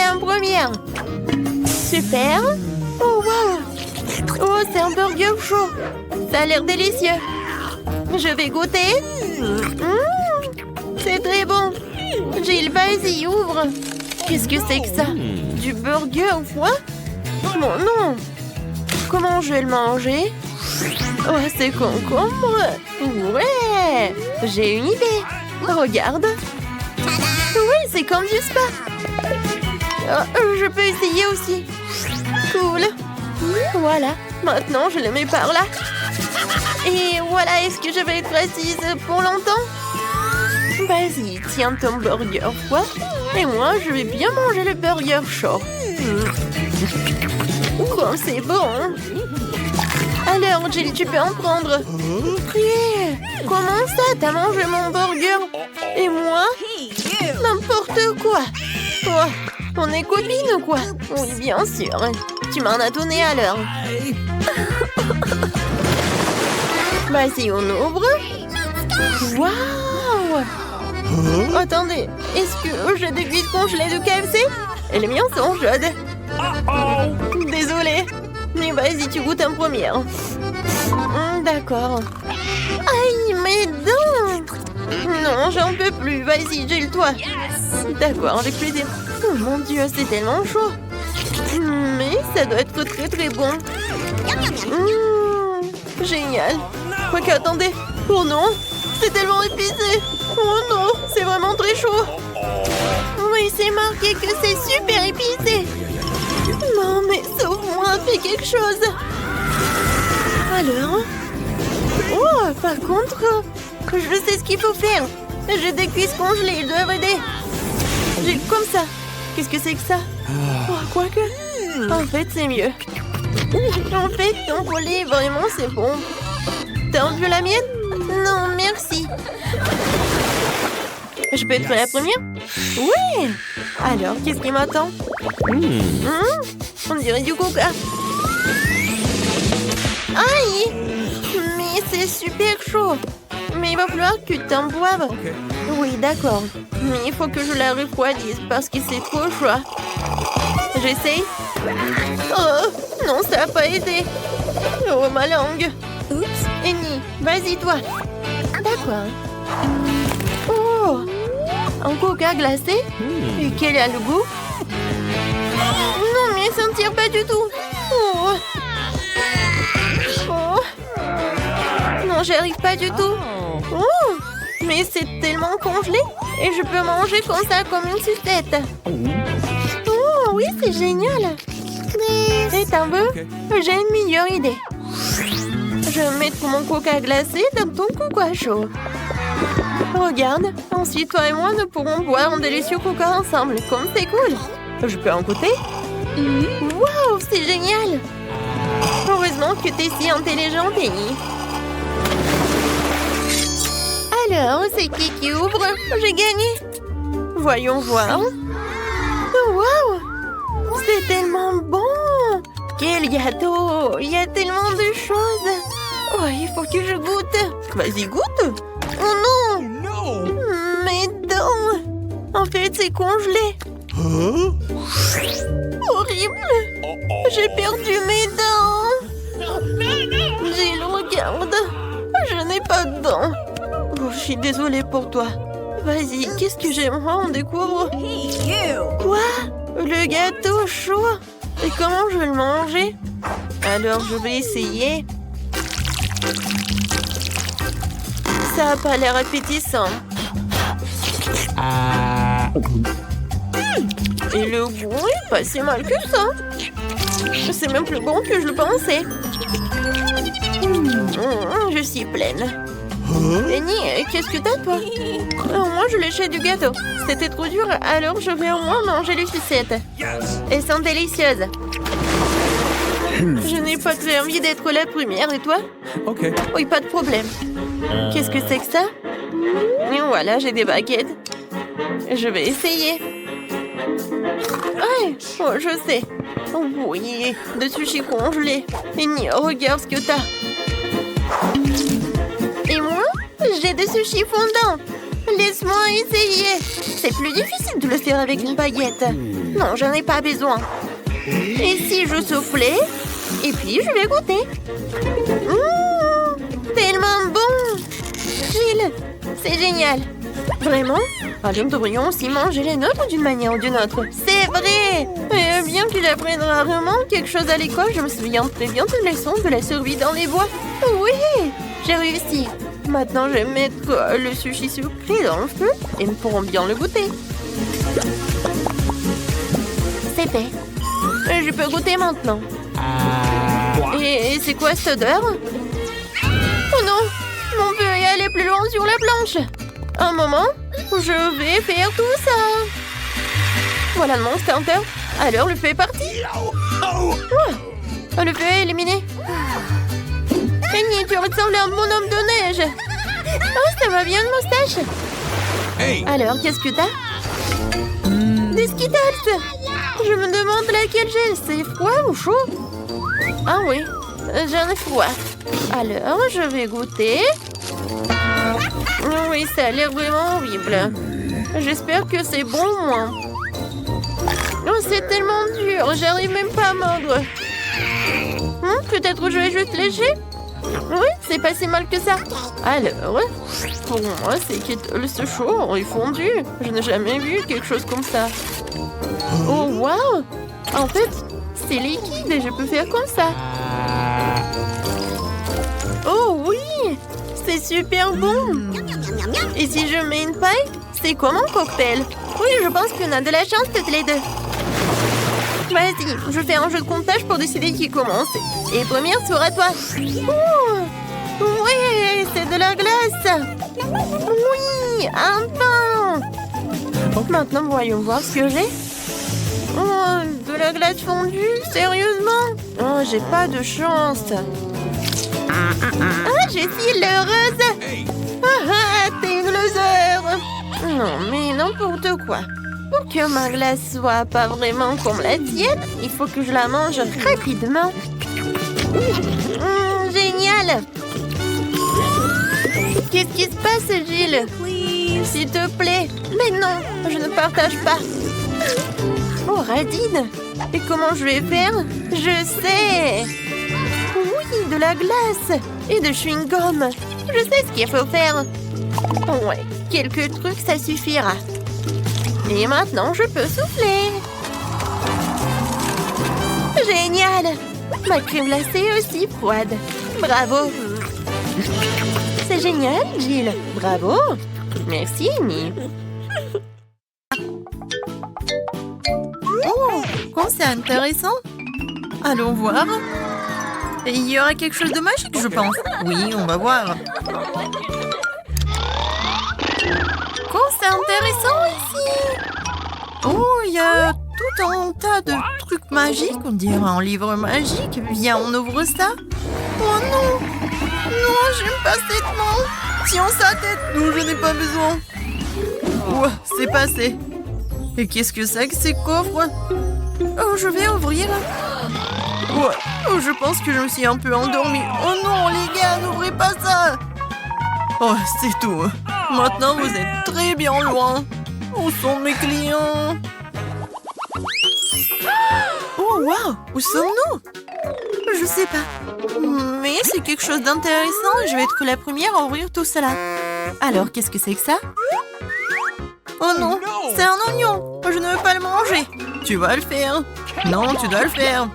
en première. Super. Oh, wow. Oh, c'est un burger chaud. Ça a l'air délicieux. Je vais goûter. C'est très bon. Jill, vas-y, ouvre. Qu'est-ce que c'est que ça? Du burger froid? Bon, non. Comment je vais le manger? Oh, c'est concombre. Ouais. J'ai une idée. Regarde. Oui, c'est comme du spa. Oh, je peux essayer aussi. Cool. Voilà. Maintenant, je le mets par là. Et voilà, est-ce que je vais être assise pour longtemps? Vas-y, tiens ton burger froid. Et moi, je vais bien manger le burger chaud. Oh, c'est bon. Alors, Jill, tu peux en prendre. Yeah. Comment ça, t'as mangé mon burger? Et moi? N'importe quoi. Toi, on est copines ou quoi? Oui, bien sûr. Tu m'en as donné à l'heure. Vas-y, on ouvre. Waouh! Attendez, est-ce que j'ai des cuisses congelées de KFC? Et les miens sont chaudes. Désolée. Mais vas-y, tu goûtes en première. D'accord. Aïe, mes dents! Non, j'en peux plus. Vas-y, gèle-toi. D'accord, avec plaisir. Oh mon Dieu, c'est tellement chaud. Mais ça doit être très très bon. Génial. Quoique, attendez. Oh non, c'est tellement épicé. Oh non, c'est vraiment très chaud. Oui, c'est marqué que c'est super épicé. Non, mais sauve-moi, fais quelque chose. Alors? Oh, par contre, je sais ce qu'il faut faire. J'ai des cuisses congelées, ils doivent aider. J'ai comme ça. Qu'est-ce que c'est que ça? Oh, quoique. En fait, c'est mieux. En fait, ton collier, vraiment, c'est bon. T'as enlevé la mienne? Non, merci. Je peux être la première? Oui! Alors, qu'est-ce qui m'attend? On dirait du coca. Aïe! Mais c'est super chaud. Mais il va falloir que tu t'en boives. Oui, d'accord. Mais il faut que je la refroidisse parce que c'est trop chaud. J'essaye. Oh, non, ça n'a pas aidé. Oh, ma langue. Oups. Annie, vas-y, toi. D'accord. Oh, un coca glacé? Et quel a le goût? Non, mais ça ne tire pas du tout. Oh. Oh. Non, j'y arrive pas du tout. Oh, mais c'est tellement congelé. Et je peux manger comme ça, comme une sucette. Oh, oui, c'est génial. Et t'en veux? J'ai une meilleure idée. Je vais mettre mon coca glacé dans ton coca chaud. Regarde, ensuite toi et moi nous pourrons boire un délicieux coca ensemble. Comme c'est cool. Je peux en goûter? Wow, c'est génial. Heureusement que t'es si intelligente, Annie. Alors, c'est qui ouvre? J'ai gagné. Voyons voir. Oh, wow! C'est tellement bon! Quel gâteau! Il y a tellement de choses! Oh, il faut que je goûte! Vas-y, goûte! Oh non! Mes dents! En fait, c'est congelé! Horrible! J'ai perdu mes dents! Jill, regarde! Je n'ai pas de dents! Oh, je suis désolée pour toi. Vas-y, qu'est-ce que j'aimerais en découvre? Quoi? Le gâteau chaud? Et comment je vais le manger? Alors, je vais essayer. Ça n'a pas l'air appétissant. Et le goût est pas si mal que ça. C'est même plus bon que je le pensais. Je suis pleine. Annie, qu'est-ce que t'as, toi? Moi, je léchais du gâteau. C'était trop dur, alors je vais au moins manger les sucettes. Elles sont délicieuses. Je n'ai pas très envie d'être la première, et toi? Oui, pas de problème. Qu'est-ce que c'est que ça? Et voilà, j'ai des baguettes. Je vais essayer. Ah, oh, je sais. Oui, de sushis congelés. Annie, regarde ce que t'as. Et moi, j'ai des sushis fondants. Laisse-moi essayer. C'est plus difficile de le faire avec une baguette. Non, j'en ai pas besoin. Et si je soufflais? Et puis, je vais goûter. Tellement bon! Gilles, c'est génial. Vraiment? Alors, nous devrions aussi manger les nôtres d'une manière ou d'une autre. C'est vrai! Et bien qu'il apprenne rarement quelque chose à l'école, je me souviens très bien de leçons de la survie dans les bois. Oui! J'ai réussi. Maintenant, je vais mettre le sushi sucré dans le feu et nous pourrons bien le goûter. C'est fait. Je peux goûter maintenant. Et c'est quoi cette odeur? Oh non! Mon feu est allé plus loin sur la planche. Un moment, je vais faire tout ça. Voilà le monstre Hunter. Alors, le feu est parti. Oh, le feu est éliminé. Kenny, tu ressembles à un bonhomme de neige. Oh, ça va bien, une moustache. Hey. Alors, qu'est-ce que t'as? Des Skittles. Je me demande laquelle j'ai. C'est froid ou chaud? Ah oui, j'en ai froid. Alors, je vais goûter. Oui, ça a l'air vraiment horrible. J'espère que c'est bon, moi. Oh, c'est tellement dur, j'arrive même pas à mordre. Peut-être je vais juste lécher? Oui, c'est pas si mal que ça. Alors, pour moi, c'est Skittles chaud et fondu. Je n'ai jamais vu quelque chose comme ça. Oh, waouh! En fait, c'est liquide et je peux faire comme ça. Oh oui! C'est super bon! Et si je mets une paille, c'est comme un cocktail. Oui, je pense qu'on a de la chance toutes les deux. Vas-y, je fais un jeu de comptage pour décider qui commence. Et première sera toi. Oh, oui, c'est de la glace. Oui, enfin. Maintenant, voyons voir ce que j'ai. Oh, de la glace fondue, sérieusement? Oh, j'ai pas de chance. Ah, j'ai si l'heureuse. Ah, t'es une loser. Non, mais n'importe quoi. Pour que ma glace soit pas vraiment comme la tienne, il faut que je la mange rapidement. Génial! Qu'est-ce qui se passe, Gilles? S'il te plaît. Mais non, je ne partage pas. Oh, radine. Et comment je vais faire? Je sais. Oui, de la glace et de chewing-gum. Je sais ce qu'il faut faire. Ouais, quelques trucs, ça suffira. Et maintenant, je peux souffler. Génial! Ma crème glacée est aussi froide. Bravo! C'est génial, Gilles. Bravo! Merci, Amy. Oh, quand c'est intéressant. Allons voir. Il y aura quelque chose de magique, je pense. Oui, on va voir. Oh, c'est intéressant ici. Oh, il y a tout un tas de trucs magiques. On dirait un livre magique. Viens, on ouvre ça. Oh non. Non, j'aime pas cette main. Tiens sa tête. Non, je n'ai pas besoin. Oh, c'est passé. Et qu'est-ce que c'est que ces coffres? Oh, je vais ouvrir. Oh, je pense que je me suis un peu endormie. Oh non, les gars, n'ouvrez pas ça. Oh, c'est tout. Maintenant, vous êtes très bien loin. Où sont mes clients? Oh, waouh! Où sommes-nous? Je sais pas. Mais c'est quelque chose d'intéressant et je vais être la première à ouvrir tout cela. Alors, qu'est-ce que c'est que ça? Oh non, c'est un oignon. Je ne veux pas le manger. Tu vas le faire. Non, tu dois le faire.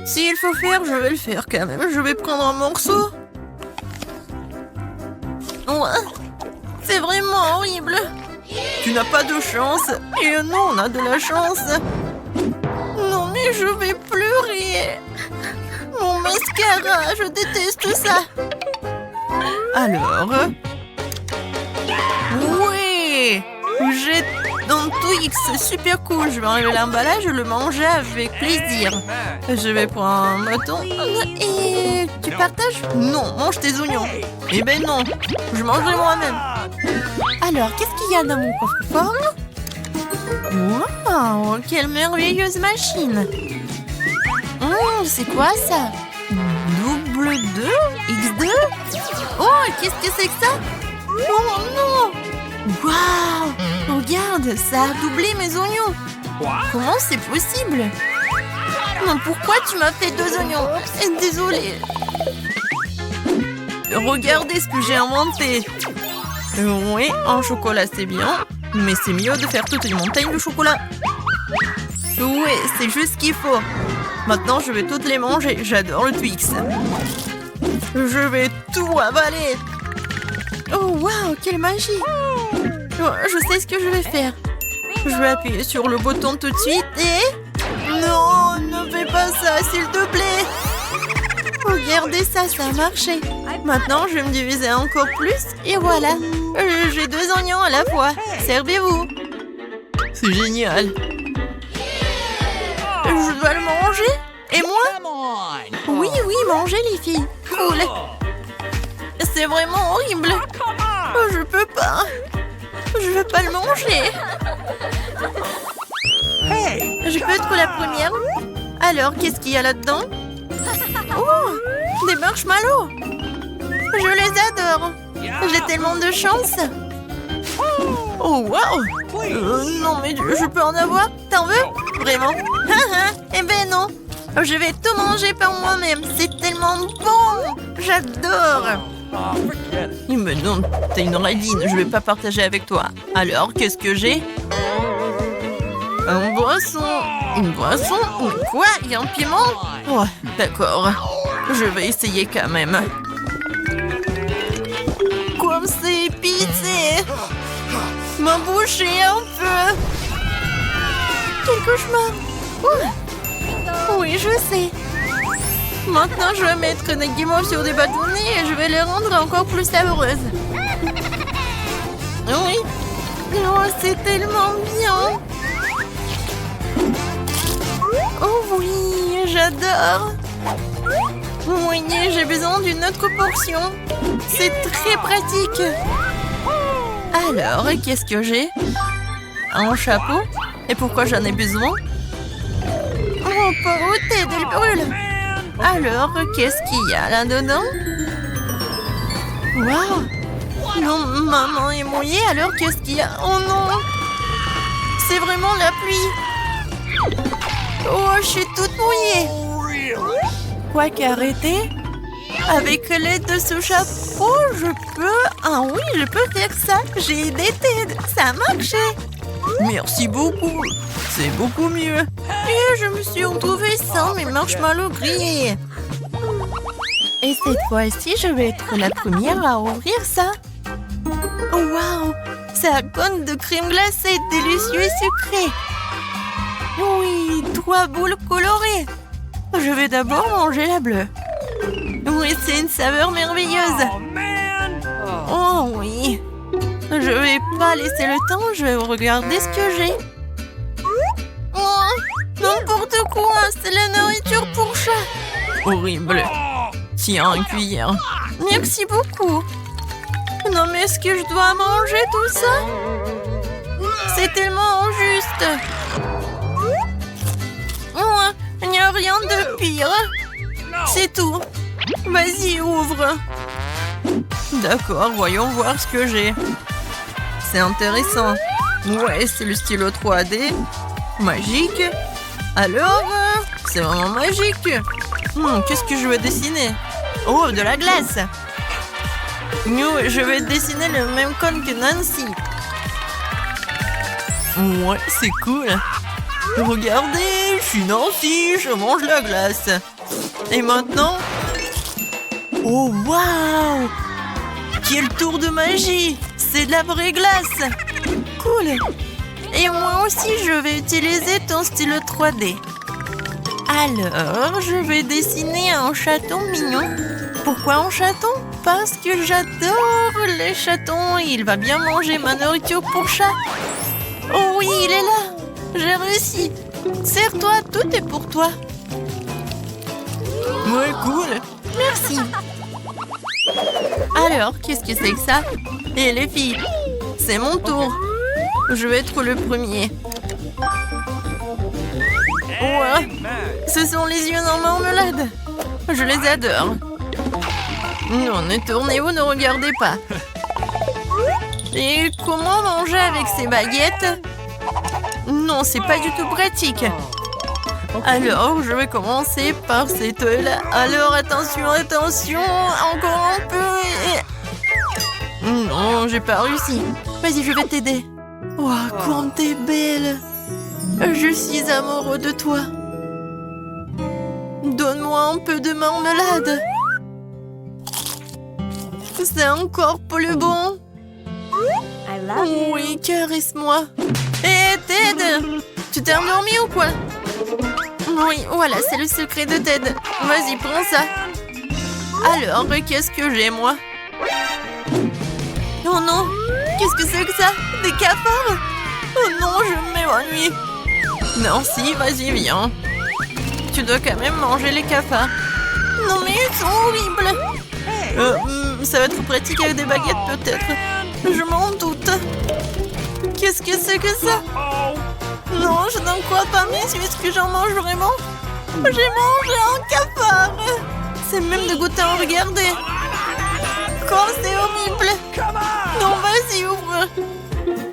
S'il faut faire, je vais le faire quand même. Je vais prendre un morceau. Ouais, c'est vraiment horrible. Tu n'as pas de chance. Et non, on a de la chance. Non, mais je vais pleurer. Mon mascara, je déteste ça. Alors... Oui, j'ai un Twix, c'est super cool. Je vais enlever l'emballage et le manger avec plaisir. Je vais prendre un bâton. Et tu partages? Non, mange tes oignons. Eh ben non, je mangerai moi-même. Alors, qu'est-ce qu'il y a dans mon coffre-fort? Wow, quelle merveilleuse machine. C'est quoi ça? Double 2? X2? Oh, qu'est-ce que c'est que ça? Oh non! Waouh! Regarde, ça a doublé mes oignons. Comment c'est possible? Non, pourquoi tu m'as fait 2 oignons? Désolée. Regardez ce que j'ai inventé. Oui, un chocolat c'est bien, mais c'est mieux de faire toute une montagne de chocolat. Oui, c'est juste ce qu'il faut. Maintenant, je vais toutes les manger. J'adore le Twix. Je vais tout avaler. Oh, waouh, quelle magie! Oh, je sais ce que je vais faire. Je vais appuyer sur le bouton tout de suite et... Non, ne fais pas ça, s'il te plaît. Regardez ça, ça a marché. Maintenant, je vais me diviser encore plus et voilà. J'ai 2 oignons à la fois. Servez-vous. C'est génial. Je dois le manger? Et moi? Oui, oui, mangez les filles. Cool. C'est vraiment horrible. Oh, je peux pas. Je veux pas le manger. Je peux être la première? Alors, qu'est-ce qu'il y a là-dedans? Oh, des marshmallows. Je les adore. J'ai tellement de chance. Oh, waouh. Non, mais je peux en avoir? T'en veux? Vraiment? Eh ben non. Je vais tout manger par moi-même. C'est tellement bon. J'adore. Mais non, t'es une radine. Je vais pas partager avec toi. Alors, qu'est-ce que j'ai? Une boisson. Une boisson? Quoi? Il y a un piment? Oh, d'accord. Je vais essayer quand même. Comme c'est épicé. Ma bouche est un peu... Quel cauchemar. Oui, je sais. Maintenant, je vais mettre des guimauves sur des bâtonnets et je vais les rendre encore plus savoureuses. Oui. Oh, c'est tellement bien. Oh oui, j'adore. Oui, j'ai besoin d'une autre portion. C'est très pratique. Alors, qu'est-ce que j'ai? Un chapeau? Et pourquoi j'en ai besoin? Oh, pauvreté, elle brûle. Alors, qu'est-ce qu'il y a là-dedans? Waouh! Non, maman est mouillée, alors qu'est-ce qu'il y a? Oh non! C'est vraiment la pluie! Oh, je suis toute mouillée! Quoi qu'arrêter? Avec l'aide de ce chapeau, je peux... Ah oui, je peux faire ça! J'ai aidé Ted! Ça a marché! Merci beaucoup! C'est beaucoup mieux! Et je me suis retrouvée sans mes marshmallows grillés! Et cette fois-ci, je vais être la première à ouvrir ça! Oh, waouh! Ça cône de crème glacée délicieux et sucré! Oui, 3 boules colorées! Je vais d'abord manger la bleue. Oui, c'est une saveur merveilleuse! Oh oui! Je vais pas laisser le temps, je vais regarder ce que j'ai. Oh, n'importe quoi, c'est la nourriture pour chat. Horrible. Tiens, une cuillère. Merci beaucoup. Non, mais est-ce que je dois manger tout ça? C'est tellement injuste. Oh, il n'y a rien de pire. C'est tout. Vas-y, ouvre. D'accord, voyons voir ce que j'ai. C'est intéressant. Ouais, c'est le stylo 3D. Magique. Alors, c'est vraiment magique. Qu'est-ce que je vais dessiner? Oh, de la glace. Je vais dessiner le même cône que Nancy. Ouais, c'est cool. Regardez, je suis Nancy, je mange la glace. Et maintenant... Oh, waouh! Quel tour de magie! C'est de la vraie glace! Cool! Et moi aussi, je vais utiliser ton stylo 3D. Alors, je vais dessiner un chaton mignon. Pourquoi un chaton? Parce que j'adore les chatons. Il va bien manger ma nourriture pour chat. Oh oui, il est là! J'ai réussi! Serre-toi, tout est pour toi. Ouais, cool! Merci! Alors, qu'est-ce que c'est que ça? Et les filles, c'est mon tour. Je vais être le premier. Ouais, ce sont les yeux en marmelade. Je les adore. Non, ne tournez-vous, ne regardez pas. Et comment manger avec ces baguettes? Non, c'est pas du tout pratique. Alors, je vais commencer par cette là. Alors, attention, attention, encore un peu. Non, j'ai pas réussi. Vas-y, je vais t'aider. Oh, comme t'es belle. Je suis amoureux de toi. Donne-moi un peu de marmelade. C'est encore plus bon. Oui, caresse-moi. Hé, Ted! Tu t'es endormi ou quoi? Oui, voilà, c'est le secret de Ted. Vas-y, prends ça. Alors, qu'est-ce que j'ai, moi? Oh non! Qu'est-ce que c'est que ça? Des cafards? Oh non, je m'évanouis. Non, si, vas-y, viens. Tu dois quand même manger les cafards. Non, mais ils sont horribles. Ça va être pratique avec des baguettes, peut-être. Je m'en doute. Qu'est-ce que c'est que ça? Non, je n'en crois pas, mais est-ce que j'en mange vraiment? J'ai mangé un cafard. C'est même dégoûtant à regarder. Oh, c'est horrible. Non, vas-y, ouvre.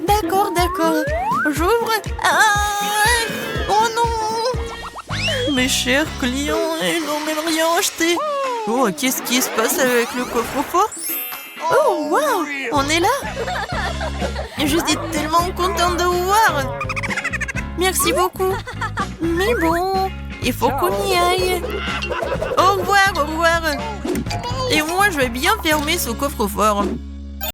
D'accord, d'accord. J'ouvre. Ah! Oh non! Mes chers clients, ils n'ont même rien acheté. Oh, qu'est-ce qui se passe avec le coffre-fort? Oh, wow! On est là? Je suis tellement contente de vous voir. Merci beaucoup. Mais bon, il faut qu'on y aille. Au revoir, au revoir. Et moi, je vais bien fermer ce coffre-fort.